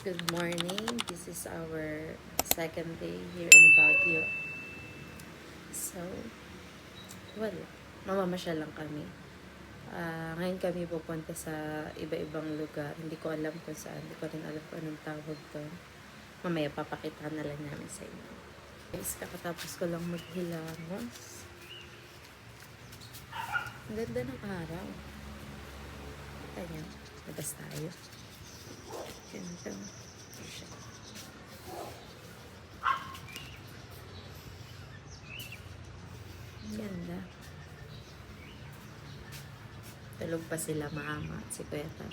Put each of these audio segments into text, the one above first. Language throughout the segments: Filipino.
Good morning. This is our second day here in Baguio. So, wala. Mamamasyal lang kami. Ngayon kami pupunta sa iba-ibang lugar. Hindi ko alam kung saan. Hindi ko rin alam kung anong tawag doon. Mamaya papakita na lang namin sa inyo. Guys, kakatapos ko lang maghilamos. Ang ganda ng araw. Ayan, labas tayo. Ganda. Ganda. Tulog pa sila mama at si Peta.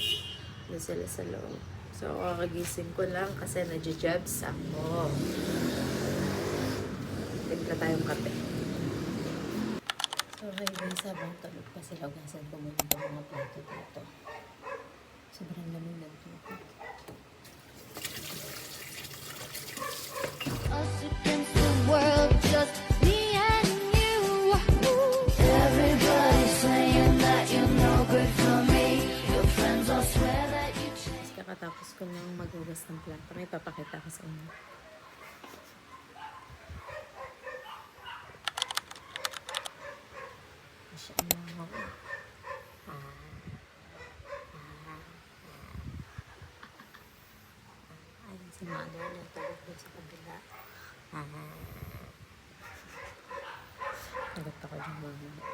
Doon sila sa loob. So, kakagising ko lang kasi nadya-jobs ako. Timpla tayong kape. So, okay guys, habang tulog pa sila, ugasan ko muna itong mga plato dito. Sobrang lamig ng tubig. Us against the world, just me and you. Everybody's saying that you're no good for me. Your friends all swear that you changed. Kakatapos ko nang maghugas ng plato. May papakita ko sa inyo. Masyaallah. Ayun si Mother na tulog doon sa kabila. Nagot ako dyan mama.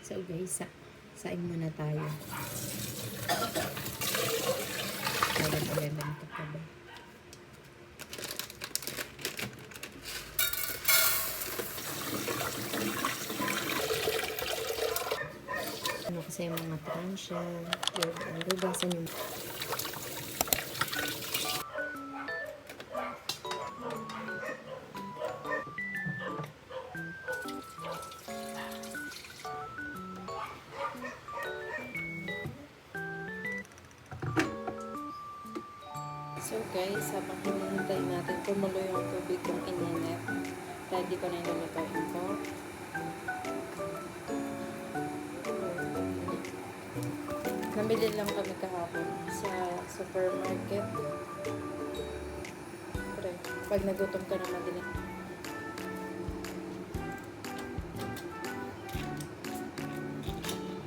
So guys, saing muna tayo. Nagag-11 to pa ba? Ano kasi yung mga transya, yung rubasan yung So guys, habang hinihintay natin kumulo yung tubig kong ininit, ready ko na yung lulutuin ko. Namili lang kami kahapon sa supermarket. Pero pag nagutom ka naman din.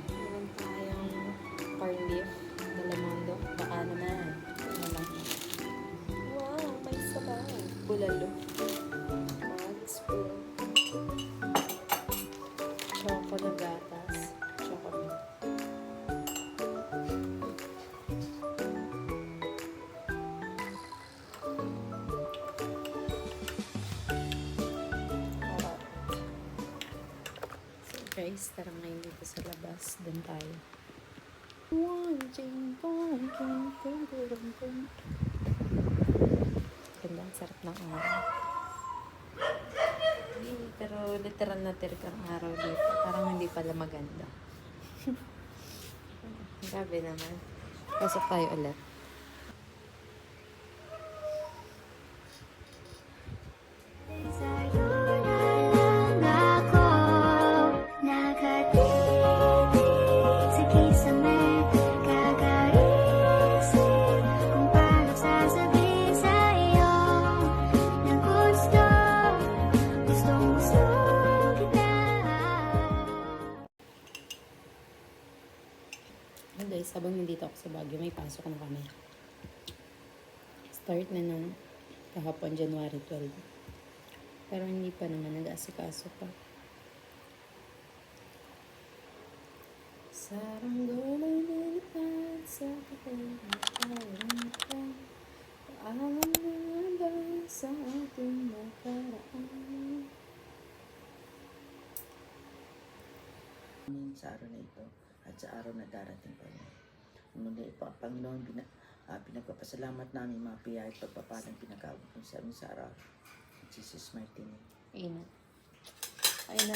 Meron tayong corn beef, dalamondo, baka naman. Wow, may sabaw. Bulalo. Mag-spoon. Choco na gatas. Chocolate. So guys, tara ngayon dito sa labas. Doon tayo. Ganda, ang sarap ng araw. Pero literal na tirkang araw dito. Parang hindi pala maganda. Grabe naman. Pasok tayo ulit. Guys, habang nandito ako sa Baguio, may pasok na kami. Start na ng kahapon, January 12. Pero hindi pa naman nag-asikaso pa. Saranggolay nilipad sa kapalitan. Paalam na ba sa ating nakaraan? Sa araw na ito at sa araw na darating pa rin. Muli po, Panginoon, pinagpapasalamat namin mga piyay at pagpapalang pinag-awag mo sa amin sa araw. In Jesus' mighty name. Ayun na. Ayun na.